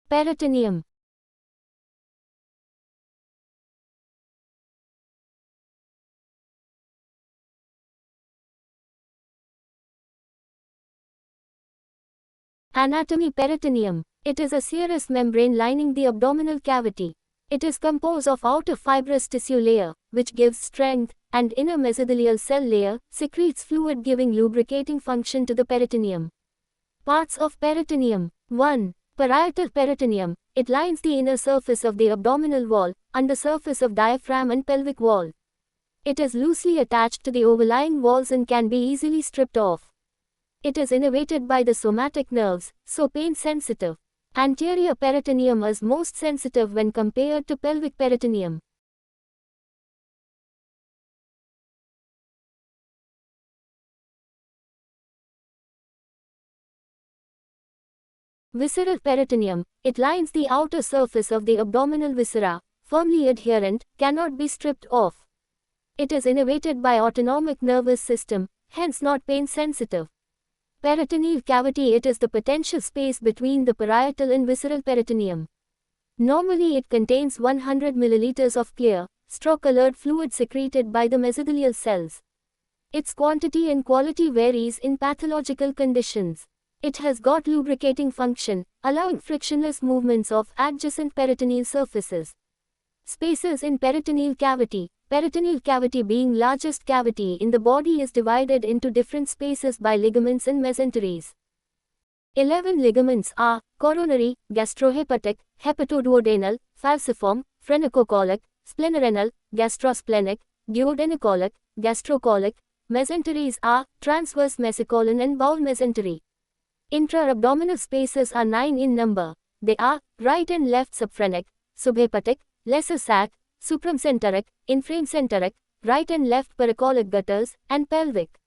Peritoneum. Anatomy. Peritoneum. It is a serous membrane lining the abdominal cavity. It is composed of outer fibrous tissue layer, which gives strength, and inner mesothelial cell layer, secretes fluid giving lubricating function to the peritoneum. Parts of peritoneum. 1. Parietal peritoneum. It lines the inner surface of the abdominal wall, undersurface of diaphragm and pelvic wall. It is loosely attached to the overlying walls and can be easily stripped off. It is innervated by the somatic nerves, so pain sensitive. Anterior peritoneum is most sensitive when compared to pelvic peritoneum. Visceral peritoneum. It lines the outer surface of the abdominal viscera, firmly adherent, cannot be stripped off. It is innervated by autonomic nervous system, hence not pain sensitive. Peritoneal cavity. It is the potential space between the parietal and visceral peritoneum. Normally it contains 100 milliliters of clear, straw-colored fluid secreted by the mesothelial cells. Its quantity and quality varies in pathological conditions. It has got lubricating function, allowing frictionless movements of adjacent peritoneal surfaces. Spaces in peritoneal cavity. Peritoneal cavity, being largest cavity in the body, is divided into different spaces by ligaments and mesenteries. 11 ligaments are coronary, gastrohepatic, hepatoduodenal, falciform, phrenicocholic, splenorenal, gastrosplenic, duodenocolic, gastrocolic. Mesenteries are transverse mesocolon and bowel mesentery. Intra-abdominal spaces are 9 in number. They are right and left subphrenic, subhepatic, lesser sac, supramesenteric, inframesenteric, right and left paracolic gutters, and pelvic.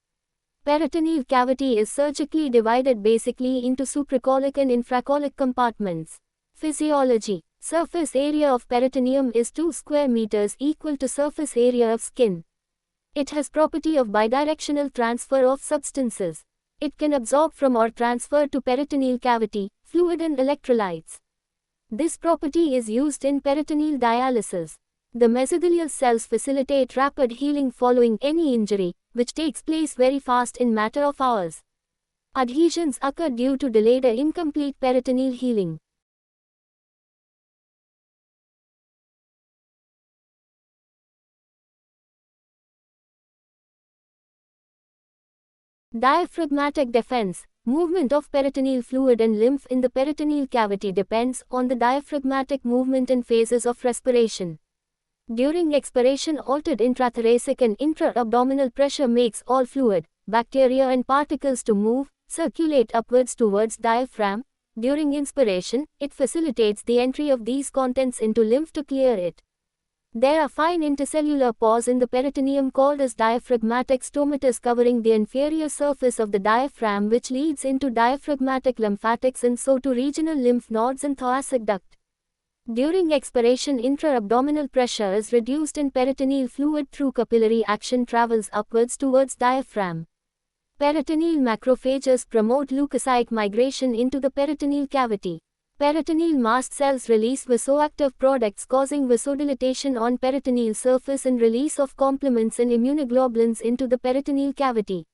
Peritoneal cavity is surgically divided basically into supracolic and infracolic compartments. Physiology. Surface area of peritoneum is 2 square meters, equal to surface area of skin. It has property of bidirectional transfer of substances. It can absorb from or transfer to peritoneal cavity, fluid and electrolytes. This property is used in peritoneal dialysis. The mesothelial cells facilitate rapid healing following any injury, which takes place very fast in matter of hours. Adhesions occur due to delayed or incomplete peritoneal healing. Diaphragmatic defense. Movement of peritoneal fluid and lymph in the peritoneal cavity depends on the diaphragmatic movement and phases of respiration. During expiration, altered intrathoracic and intra-abdominal pressure makes all fluid, bacteria and particles to move, circulate upwards towards diaphragm. During inspiration, it facilitates the entry of these contents into lymph to clear it. There are fine intercellular pores in the peritoneum called as diaphragmatic stomatus covering the inferior surface of the diaphragm, which leads into diaphragmatic lymphatics and so to regional lymph nodes and thoracic duct. During expiration, intra-abdominal pressure is reduced and peritoneal fluid through capillary action travels upwards towards diaphragm. Peritoneal macrophages promote leukocyte migration into the peritoneal cavity. Peritoneal mast cells release vasoactive products causing vasodilatation on peritoneal surface and release of complements and immunoglobulins into the peritoneal cavity.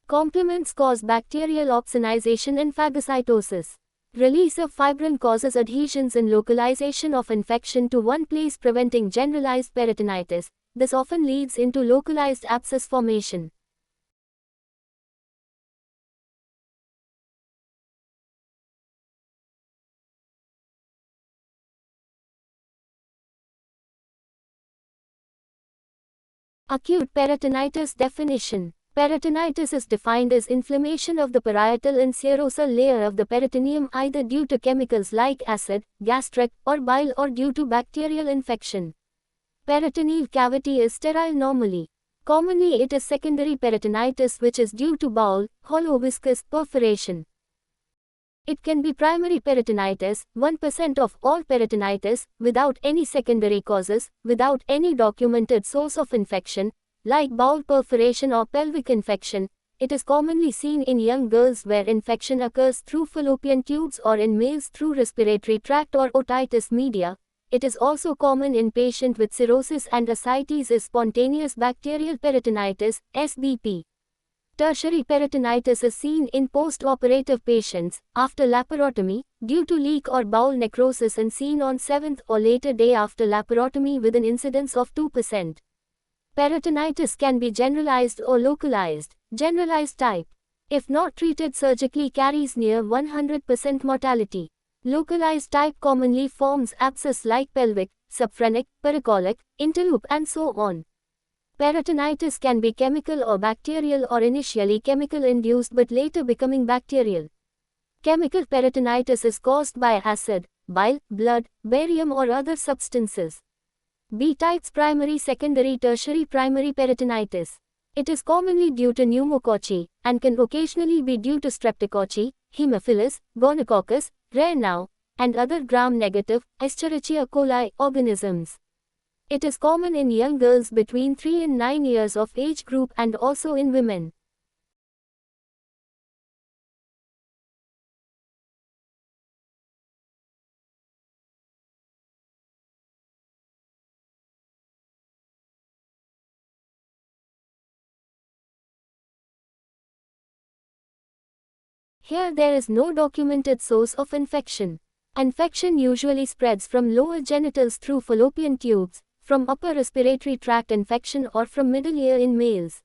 Complements cause bacterial opsonization and phagocytosis. Release of fibrin causes adhesions and localization of infection to one place, preventing generalized peritonitis. This often leads into localized abscess formation. Acute peritonitis definition. Peritonitis is defined as inflammation of the parietal and serosal layer of the peritoneum, either due to chemicals like acid, gastric, or bile, or due to bacterial infection. Peritoneal cavity is sterile normally. Commonly it is secondary peritonitis, which is due to bowel, hollow viscous perforation. It can be primary peritonitis, 1% of all peritonitis, without any secondary causes, without any documented source of infection, like bowel perforation or pelvic infection. It is commonly seen in young girls where infection occurs through fallopian tubes or in males through respiratory tract or otitis media. It is also common in patients with cirrhosis and ascites is spontaneous bacterial peritonitis, SBP. Tertiary peritonitis is seen in post-operative patients, after laparotomy, due to leak or bowel necrosis and seen on 7th or later day after laparotomy with an incidence of 2%. Peritonitis can be generalized or localized. Generalized type, if not treated surgically, carries near 100% mortality. Localized type commonly forms abscess like pelvic, subphrenic, pericolic, interloop and so on. Peritonitis can be chemical or bacterial or initially chemical induced but later becoming bacterial. Chemical peritonitis is caused by acid, bile, blood, barium or other substances. B types primary, secondary, tertiary. Primary peritonitis. It is commonly due to pneumococci, and can occasionally be due to streptococci, Haemophilus, gonococcus, rare now, and other gram-negative, Escherichia coli organisms. It is common in young girls between 3 and 9 years of age group and also in women. Here there is no documented source of infection. Infection usually spreads from lower genitals through fallopian tubes, from upper respiratory tract infection or from middle ear in males.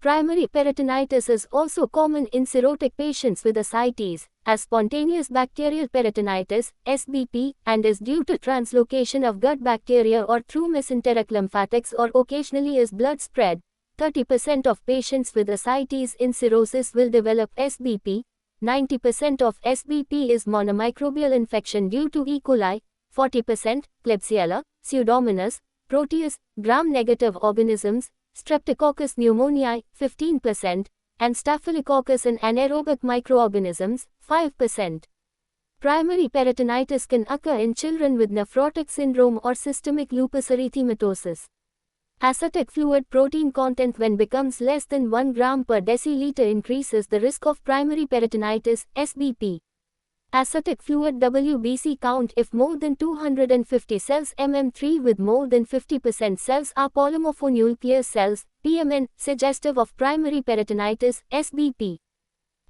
Primary peritonitis is also common in cirrhotic patients with ascites, as spontaneous bacterial peritonitis, SBP, and is due to translocation of gut bacteria or through mesenteric lymphatics or occasionally is blood spread. 30% of patients with ascites in cirrhosis will develop SBP. 90% of SBP is monomicrobial infection due to E. coli, 40% Klebsiella, Pseudomonas, Proteus, gram-negative organisms, Streptococcus pneumoniae, 15%, and Staphylococcus and anaerobic microorganisms, 5%. Primary peritonitis can occur in children with nephrotic syndrome or systemic lupus erythematosus. Ascitic fluid protein content when becomes less than 1 gram per deciliter increases the risk of primary peritonitis, SBP. Ascitic fluid WBC count if more than 250 cells MM3 with more than 50% cells are polymononuclear cells, PMN, suggestive of primary peritonitis, SBP.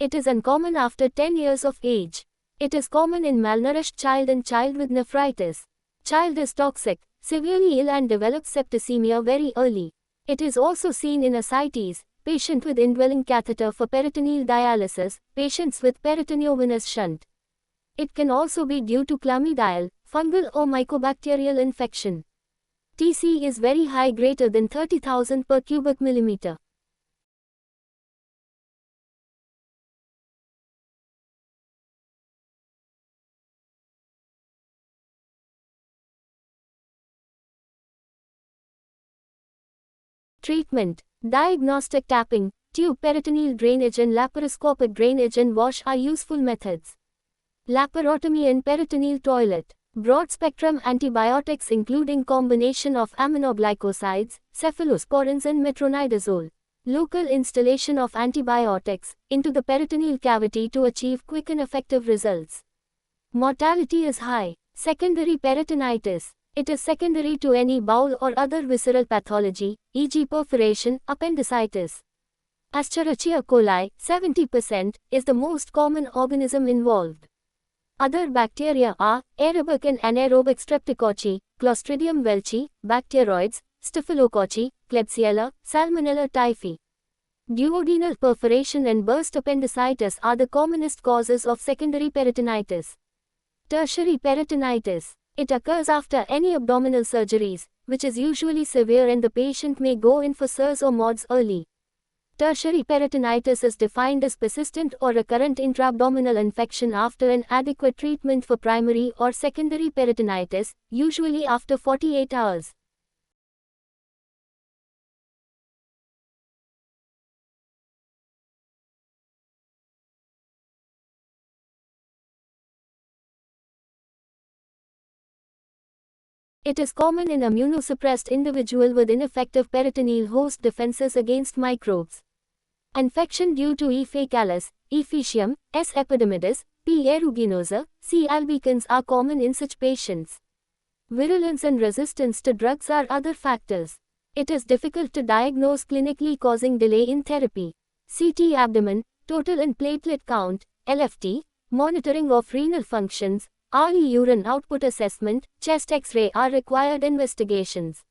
It is uncommon after 10 years of age. It is common in malnourished child and child with nephritis. Child is toxic, severely ill and develops septicemia very early. It is also seen in ascites, patient with indwelling catheter for peritoneal dialysis, patients with peritoneovenous shunt. It can also be due to chlamydial, fungal or mycobacterial infection. TC is very high, greater than 30,000 per cubic millimeter. Treatment, diagnostic tapping, tube peritoneal drainage and laparoscopic drainage and wash are useful methods. Laparotomy and peritoneal toilet. Broad-spectrum antibiotics including combination of aminoglycosides, cephalosporins and metronidazole. Local installation of antibiotics into the peritoneal cavity to achieve quick and effective results. Mortality is high. Secondary peritonitis. It is secondary to any bowel or other visceral pathology, e.g. perforation, appendicitis. Escherichia coli, 70%, is the most common organism involved. Other bacteria are aerobic and anaerobic streptococci, Clostridium welchii, bacteroids, Staphylococci, Klebsiella, Salmonella typhi. Duodenal perforation and burst appendicitis are the commonest causes of secondary peritonitis. Tertiary peritonitis. It occurs after any abdominal surgeries, which is usually severe and the patient may go in for SIRS or MODS early. Tertiary peritonitis is defined as persistent or recurrent intra-abdominal infection after an adequate treatment for primary or secondary peritonitis, usually after 48 hours. It is common in immunosuppressed individual with ineffective peritoneal host defenses against microbes. Infection due to E. faecalis, E. faecium, S. epidermidis, P. aeruginosa, C. albicans are common in such patients. Virulence and resistance to drugs are other factors. It is difficult to diagnose clinically, causing delay in therapy. CT abdomen, total and platelet count, LFT, monitoring of renal functions, early urine output assessment, chest X-ray are required investigations.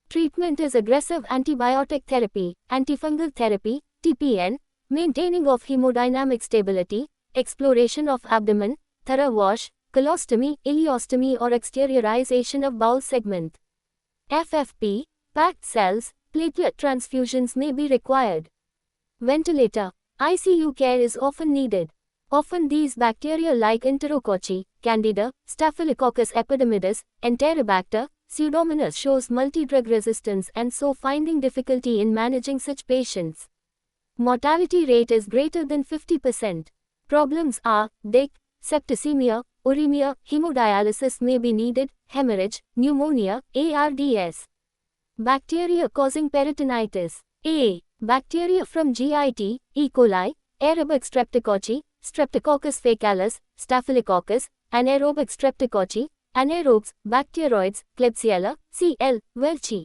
Treatment is aggressive antibiotic therapy, antifungal therapy, TPN, maintaining of hemodynamic stability, exploration of abdomen, thorough wash, colostomy, ileostomy or exteriorization of bowel segment. FFP, packed cells, platelet transfusions may be required. Ventilator, ICU care is often needed. Often these bacteria like Enterococci, Candida, Staphylococcus epidermidis, Enterobacter, Pseudomonas shows multi-drug resistance and so finding difficulty in managing such patients. Mortality rate is greater than 50%. Problems are DIC, septicemia, uremia, hemodialysis may be needed, hemorrhage, pneumonia, ARDS. Bacteria causing peritonitis. A. Bacteria from GIT, E. coli, aerobic streptococci, Streptococcus faecalis, Staphylococcus, anaerobic streptococci, anaerobes, bacteroids, Klebsiella, Cl. welchii.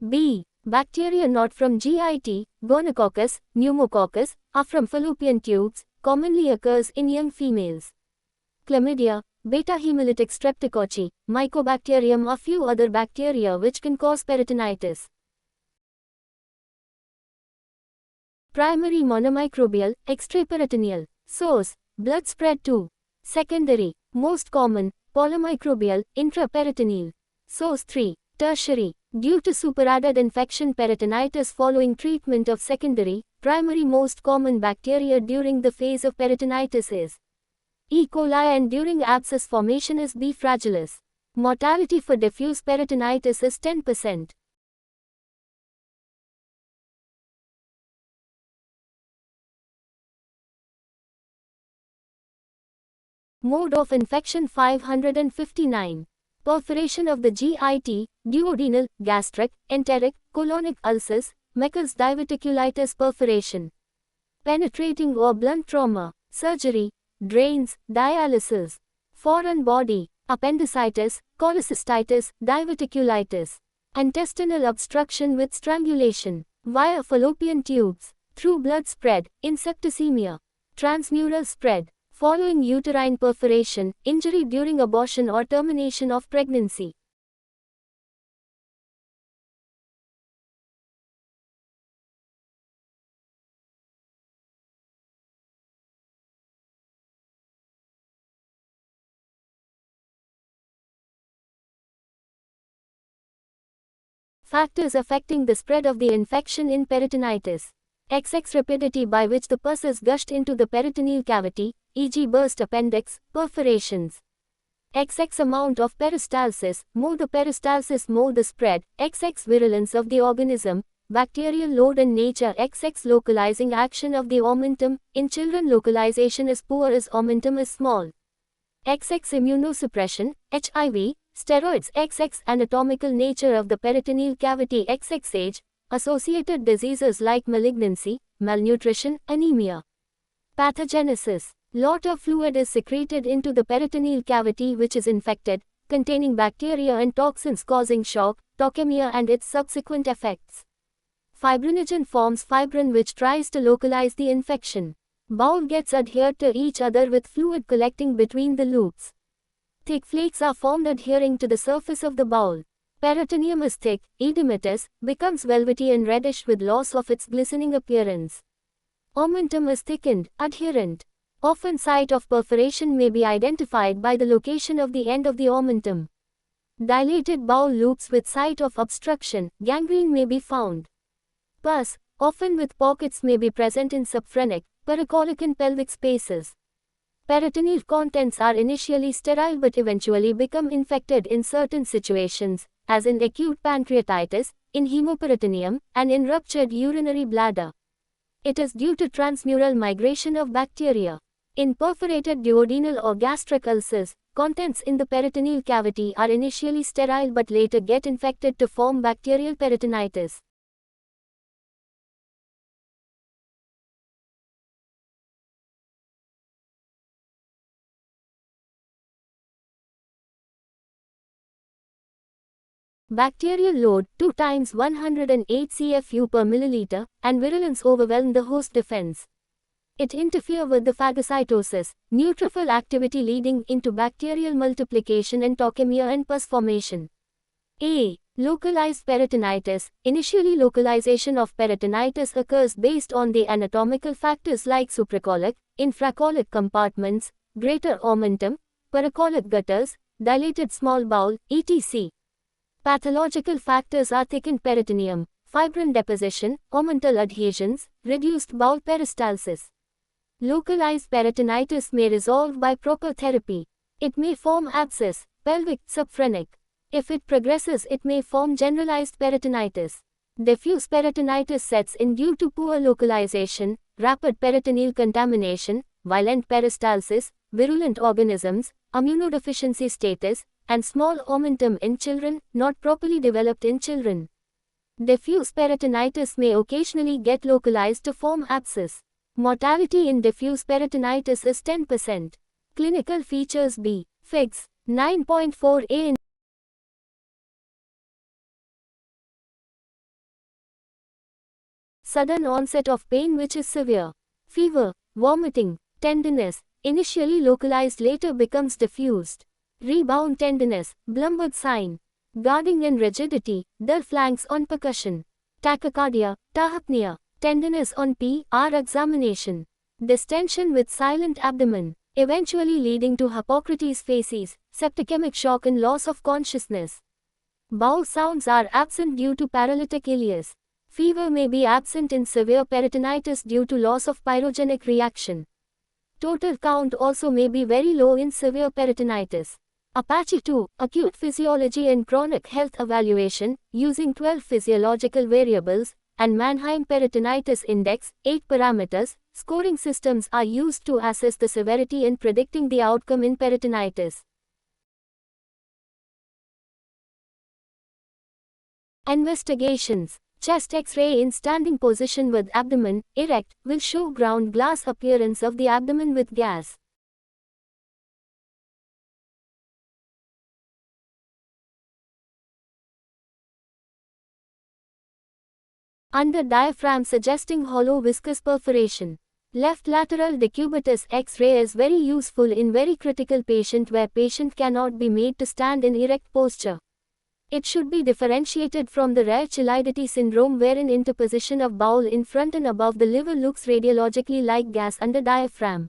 B. Bacteria not from GIT, Gonococcus, Pneumococcus, are from fallopian tubes, commonly occurs in young females. Chlamydia, beta hemolytic streptococci, Mycobacterium, a few other bacteria which can cause peritonitis. Primary monomicrobial, extraperitoneal. Source, blood spread to. Secondary, most common, polymicrobial, intraperitoneal. Source 3. Tertiary, due to superadded infection peritonitis following treatment of secondary, primary most common bacteria during the phase of peritonitis is E. coli and during abscess formation is B. fragilis. Mortality for diffuse peritonitis is 10%. Mode of infection 559. Perforation of the GIT, duodenal, gastric, enteric, colonic ulcers, Meckel's diverticulitis perforation. Penetrating or blunt trauma, surgery, drains, dialysis. Foreign body, appendicitis, cholecystitis, diverticulitis. Intestinal obstruction with strangulation, via fallopian tubes, through blood spread, in septicemia. Transmural spread, following uterine perforation, injury during abortion or termination of pregnancy. Factors affecting the spread of the infection in peritonitis. XX rapidity by which the pus is gushed into the peritoneal cavity, e.g. burst appendix, perforations. XX amount of peristalsis, more the peristalsis more the spread, XX virulence of the organism, bacterial load and nature, XX localizing action of the omentum, in children localization is poor as omentum is small. XX immunosuppression, HIV, steroids, XX anatomical nature of the peritoneal cavity, XX age, associated diseases like malignancy, malnutrition, anemia. Pathogenesis. Lot of fluid is secreted into the peritoneal cavity which is infected, containing bacteria and toxins causing shock, tochemia and its subsequent effects. Fibrinogen forms fibrin which tries to localize the infection. Bowel gets adhered to each other with fluid collecting between the loops. Thick flakes are formed adhering to the surface of the bowel. Peritoneum is thick, edematous, becomes velvety and reddish with loss of its glistening appearance. Omentum is thickened, adherent. Often site of perforation may be identified by the location of the end of the omentum. Dilated bowel loops with site of obstruction, gangrene may be found. Pus, often with pockets may be present in subphrenic, paracolic and pelvic spaces. Peritoneal contents are initially sterile but eventually become infected in certain situations, as in acute pancreatitis, in hemoperitoneum, and in ruptured urinary bladder. It is due to transmural migration of bacteria. In perforated duodenal or gastric ulcers, contents in the peritoneal cavity are initially sterile but later get infected to form bacterial peritonitis. Bacterial load 2 times 108 CFU per milliliter, and virulence overwhelm the host defense. It interfere with the phagocytosis, neutrophil activity leading into bacterial multiplication and tauchemia and pus formation. A. Localized peritonitis. Initially, localization of peritonitis occurs based on the anatomical factors like supracholic, infracholic compartments, greater omentum, paracholic gutters, dilated small bowel, etc. Pathological factors are thickened peritoneum, fibrin deposition, omental adhesions, reduced bowel peristalsis. Localized peritonitis may resolve by proper therapy. It may form abscess, pelvic, subphrenic. If it progresses, it may form generalized peritonitis. Diffuse peritonitis sets in due to poor localization, rapid peritoneal contamination, violent peristalsis, virulent organisms, immunodeficiency status, and small omentum in children, not properly developed in children. Diffuse peritonitis may occasionally get localized to form abscess. Mortality in diffuse peritonitis is 10%. Clinical features B. Figs. 9.4a in sudden onset of pain which is severe. Fever, vomiting, tenderness, initially localized later becomes diffused. Rebound tenderness, Blumberg sign. Guarding and rigidity, dull flanks on percussion. Tachycardia, tachypnea, tenderness on PR examination. Distension with silent abdomen, eventually leading to Hippocrates facies, septicemic shock and loss of consciousness. Bowel sounds are absent due to paralytic ileus. Fever may be absent in severe peritonitis due to loss of pyrogenic reaction. Total count also may be very low in severe peritonitis. Apache 2, Acute Physiology and Chronic Health Evaluation, using 12 physiological variables, and Mannheim Peritonitis Index, 8 parameters, scoring systems are used to assess the severity and predicting the outcome in peritonitis. Investigations. Chest X-ray in standing position with abdomen erect will show ground glass appearance of the abdomen with gas. Under diaphragm suggesting hollow viscous perforation. Left lateral decubitus X-ray is very useful in very critical patient where patient cannot be made to stand in erect posture. It should be differentiated from the rare Chilaiditi syndrome wherein interposition of bowel in front and above the liver looks radiologically like gas under diaphragm.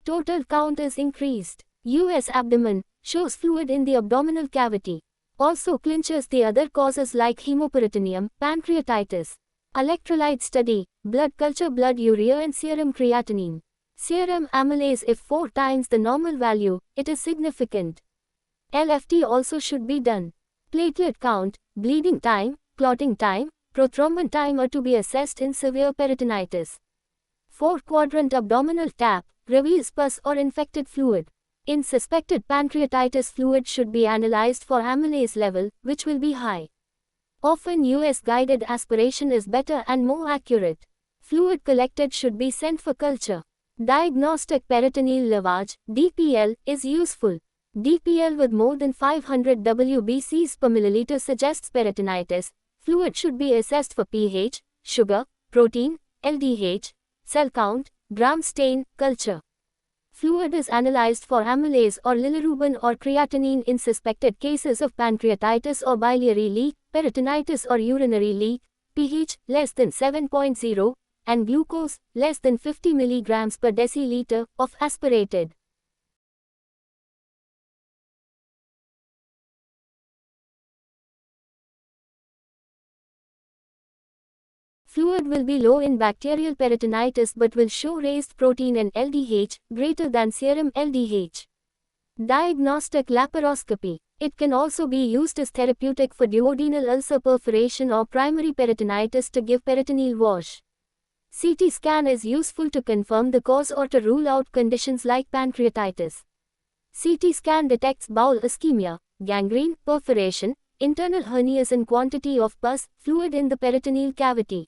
Total count is increased. US abdomen shows fluid in the abdominal cavity. Also clinches the other causes like hemoperitoneum, pancreatitis. Electrolyte study, blood culture, blood urea and serum creatinine. Serum amylase if 4 times the normal value, it is significant. LFT also should be done. Platelet count, bleeding time, clotting time, prothrombin time are to be assessed in severe peritonitis. 4-quadrant abdominal tap reveals pus or infected fluid. In suspected pancreatitis, fluid should be analyzed for amylase level, which will be high. Often US guided aspiration is better and more accurate. Fluid collected should be sent for culture. Diagnostic peritoneal lavage, DPL, is useful. DPL with more than 500 WBCs per milliliter suggests peritonitis. Fluid should be assessed for pH, sugar, protein, LDH, cell count, gram stain, culture. Fluid is analyzed for amylase or bilirubin or creatinine in suspected cases of pancreatitis or biliary leak, peritonitis or urinary leak, pH less than 7.0, and glucose less than 50 mg per deciliter of aspirated. Fluid will be low in bacterial peritonitis but will show raised protein and LDH greater than serum LDH. Diagnostic laparoscopy. It can also be used as therapeutic for duodenal ulcer perforation or primary peritonitis to give peritoneal wash. CT scan is useful to confirm the cause or to rule out conditions like pancreatitis. CT scan detects bowel ischemia, gangrene, perforation, internal hernias and quantity of pus, fluid in the peritoneal cavity.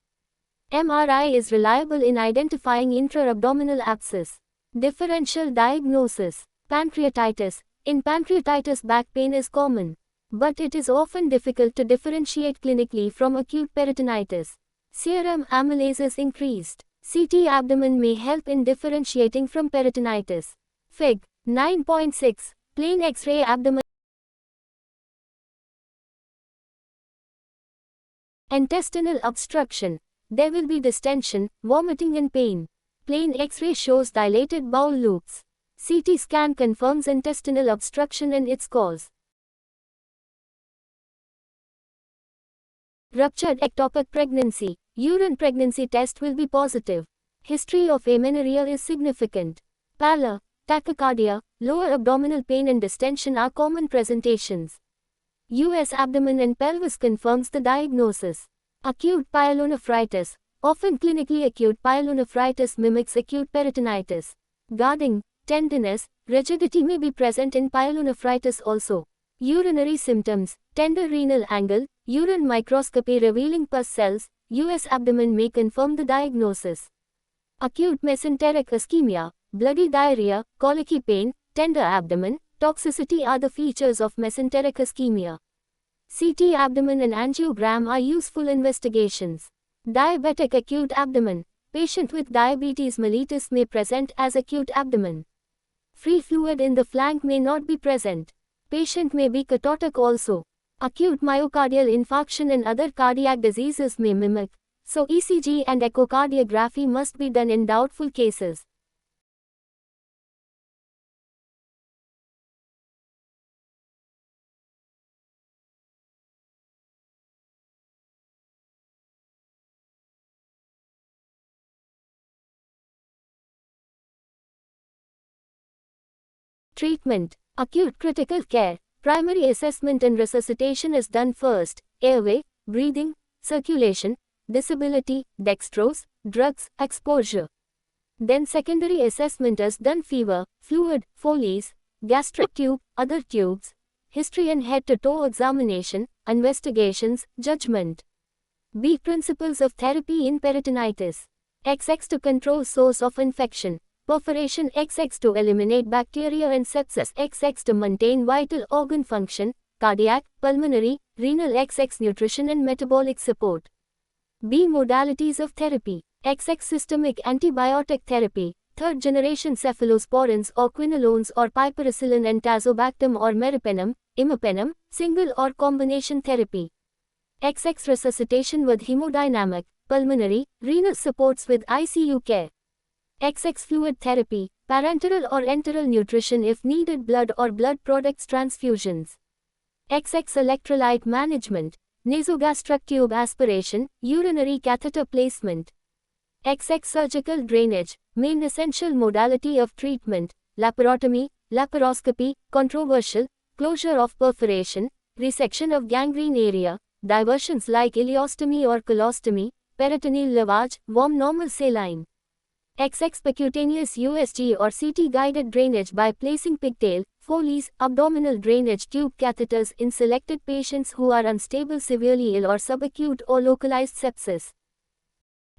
MRI is reliable in identifying intra-abdominal abscess. Differential diagnosis. Pancreatitis. In pancreatitis, back pain is common, but it is often difficult to differentiate clinically from acute peritonitis. Serum amylase is increased. CT abdomen may help in differentiating from peritonitis. Fig. 9.6. Plain X-ray abdomen. Intestinal obstruction. There will be distension, vomiting and pain. Plain X-ray shows dilated bowel loops. CT scan confirms intestinal obstruction and its cause. Ruptured ectopic pregnancy. Urine pregnancy test will be positive. History of amenorrhea is significant. Pallor, tachycardia, lower abdominal pain and distension are common presentations. US abdomen and pelvis confirms the diagnosis. Acute pyelonephritis. Often clinically acute pyelonephritis mimics acute peritonitis. Guarding, tenderness, rigidity may be present in pyelonephritis also. Urinary symptoms, tender renal angle, urine microscopy revealing pus cells, US abdomen may confirm the diagnosis. Acute mesenteric ischemia, bloody diarrhea, colicky pain, tender abdomen, toxicity are the features of mesenteric ischemia. CT abdomen and angiogram are useful investigations. Diabetic acute abdomen. Patient with diabetes mellitus may present as acute abdomen. Free fluid in the flank may not be present. Patient may be catotic also. Acute myocardial infarction and other cardiac diseases may mimic, so ECG and echocardiography must be done in doubtful cases. Treatment. Acute critical care. Primary assessment and resuscitation is done first. Airway, breathing, circulation, disability, dextrose, drugs, exposure. Then secondary assessment is done: fever, fluid, Foley's, gastric tube, other tubes, history and head-to-toe examination, investigations, judgment. B. Principles of therapy in peritonitis. XX to control source of infection. Perforation. XX to eliminate bacteria and sepsis. XX to maintain vital organ function, cardiac, pulmonary, renal. XX nutrition and metabolic support. B. Modalities of therapy. XX systemic antibiotic therapy, third generation cephalosporins or quinolones or piperacillin and tazobactam or meropenem, imipenem, single or combination therapy. XX resuscitation with hemodynamic, pulmonary, renal supports with ICU care. XX fluid therapy, parenteral or enteral nutrition if needed, blood or blood products transfusions. XX electrolyte management, nasogastric tube aspiration, urinary catheter placement. XX surgical drainage, main essential modality of treatment, laparotomy, laparoscopy, controversial, closure of perforation, resection of gangrene area, diversions like ileostomy or colostomy, peritoneal lavage, warm normal saline. XX percutaneous USG or CT guided drainage by placing pigtail, Foley's, abdominal drainage tube catheters in selected patients who are unstable, severely ill or subacute or localized sepsis.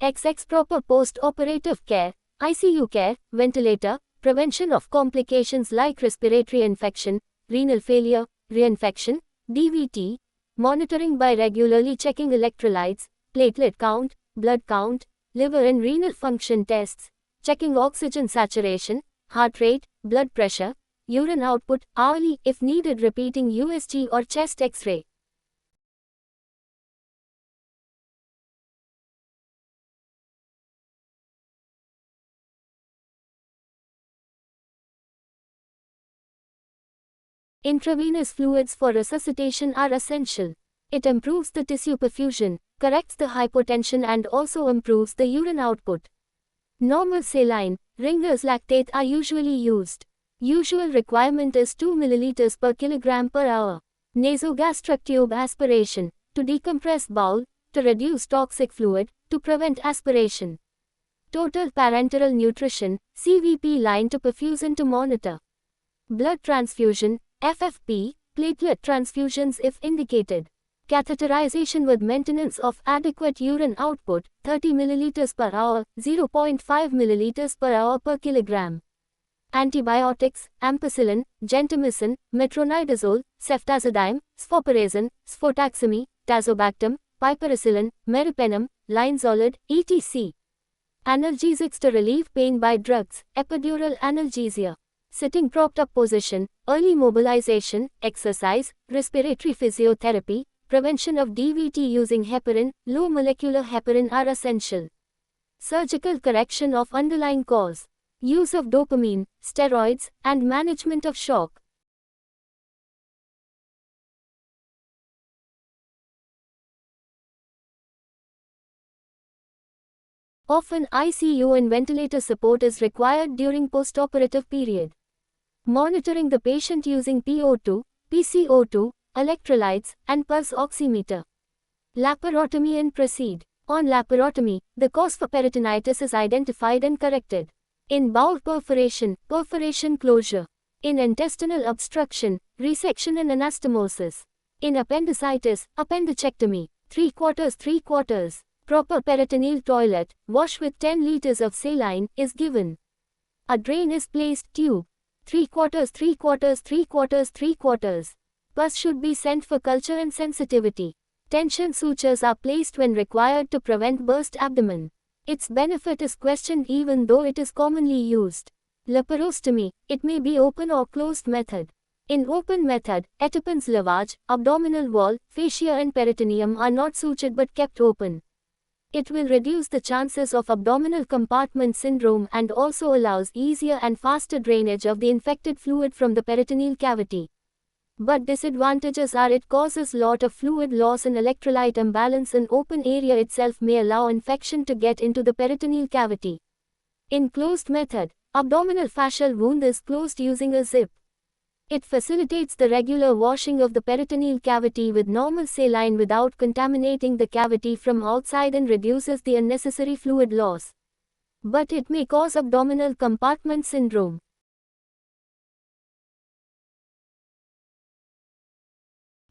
XX proper post-operative care, ICU care, ventilator, prevention of complications like respiratory infection, renal failure, reinfection, DVT, monitoring by regularly checking electrolytes, platelet count, blood count, liver and renal function tests, checking oxygen saturation, heart rate, blood pressure, urine output, hourly if needed, repeating USG or chest X-ray. Intravenous fluids for resuscitation are essential. It improves the tissue perfusion, corrects the hypotension and also improves the urine output. Normal saline, Ringer's lactate are usually used. Usual requirement is 2 ml per kilogram per hour. Nasogastric tube aspiration, to decompress bowel, to reduce toxic fluid, to prevent aspiration. Total parenteral nutrition, CVP line to perfusion to monitor. Blood transfusion, FFP, platelet transfusions if indicated. Catheterization with maintenance of adequate urine output, 30 ml per hour, 0.5 ml per hour per kilogram. Antibiotics: ampicillin, gentamicin, metronidazole, ceftazidime, sfoperazone, sfotaximi, tazobactam, piperacillin, meropenem, linezolid, etc. Analgesics to relieve pain by drugs: epidural analgesia, sitting propped up position, early mobilization, exercise, respiratory physiotherapy, prevention of DVT using heparin, low molecular heparin are essential. Surgical correction of underlying cause, use of dopamine, steroids, and management of shock. Often ICU and ventilator support is required during postoperative period. Monitoring the patient using PO2, PCO2, electrolytes, and pulse oximeter. Laparotomy and proceed. On laparotomy, the cause for peritonitis is identified and corrected. In bowel perforation, perforation closure. In intestinal obstruction, resection and anastomosis. In appendicitis, appendicectomy. 3/4. Proper peritoneal toilet, wash with 10 liters of saline, is given. A drain is placed, tube. 3/4. Pus should be sent for culture and sensitivity. Tension sutures are placed when required to prevent burst abdomen. Its benefit is questioned even though it is commonly used. Laparostomy, it may be open or closed method. In open method, Etepin's lavage, abdominal wall, fascia and peritoneum are not sutured but kept open. It will reduce the chances of abdominal compartment syndrome and also allows easier and faster drainage of the infected fluid from the peritoneal cavity. But disadvantages are it causes lot of fluid loss and electrolyte imbalance in open area itself may allow infection to get into the peritoneal cavity. In closed method, abdominal fascial wound is closed using a zip. It facilitates the regular washing of the peritoneal cavity with normal saline without contaminating the cavity from outside and reduces the unnecessary fluid loss. But it may cause abdominal compartment syndrome.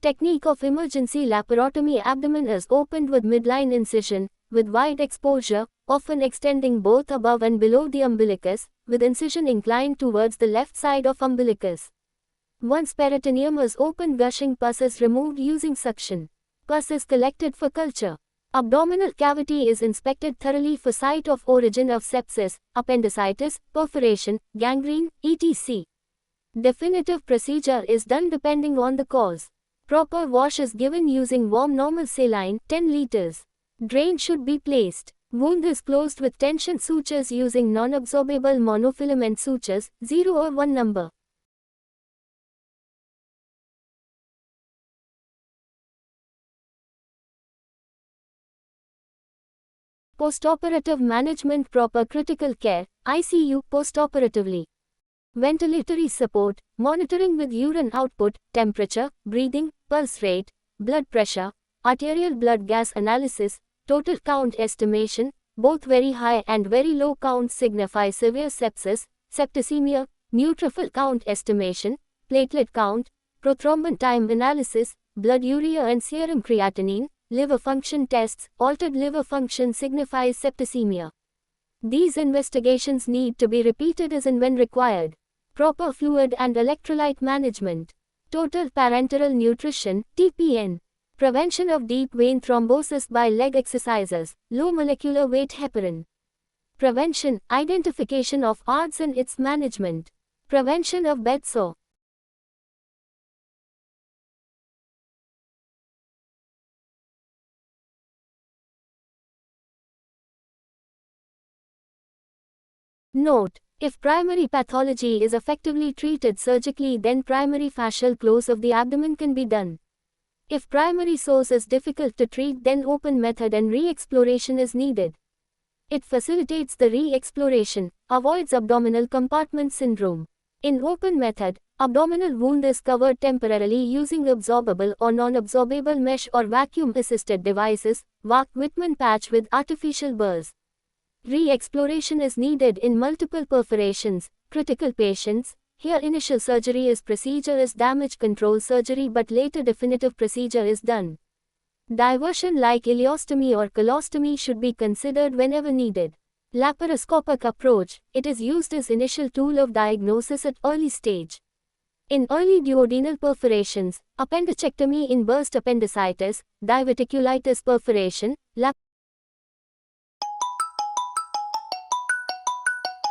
Technique of emergency laparotomy: abdomen is opened with midline incision, with wide exposure, often extending both above and below the umbilicus, with incision inclined towards the left side of umbilicus. Once peritoneum is opened, gushing pus is removed using suction. Pus is collected for culture. Abdominal cavity is inspected thoroughly for site of origin of sepsis, appendicitis, perforation, gangrene, etc. Definitive procedure is done depending on the cause. Proper wash is given using warm normal saline, 10 liters. Drain should be placed. Wound is closed with tension sutures using non-absorbable monofilament sutures, 0 or 1 number. Postoperative management: proper critical care, ICU, postoperatively. Ventilatory support, monitoring with urine output, temperature, breathing, pulse rate, blood pressure, arterial blood gas analysis, total count estimation, both very high and very low counts signify severe sepsis, septicemia, neutrophil count estimation, platelet count, prothrombin time analysis, blood urea and serum creatinine, liver function tests, altered liver function signifies septicemia. These investigations need to be repeated as and when required. Proper fluid and electrolyte management. Total parenteral nutrition, TPN. Prevention of deep vein thrombosis by leg exercises, low molecular weight heparin. Prevention, identification of ARDS and its management. Prevention of bed sore. Note: if primary pathology is effectively treated surgically, then primary fascial close of the abdomen can be done. If primary source is difficult to treat, then open method and re-exploration is needed. It facilitates the re-exploration, avoids abdominal compartment syndrome. In open method, abdominal wound is covered temporarily using absorbable or non-absorbable mesh or vacuum-assisted devices, Whitman patch with artificial burrs. Re-exploration is needed in multiple perforations, critical patients. Here initial surgery is procedure is damage control surgery, but later definitive procedure is done. Diversion like ileostomy or colostomy should be considered whenever needed. Laparoscopic approach. It is used as initial tool of diagnosis at early stage. In early duodenal perforations, appendicectomy in burst appendicitis, diverticulitis perforation,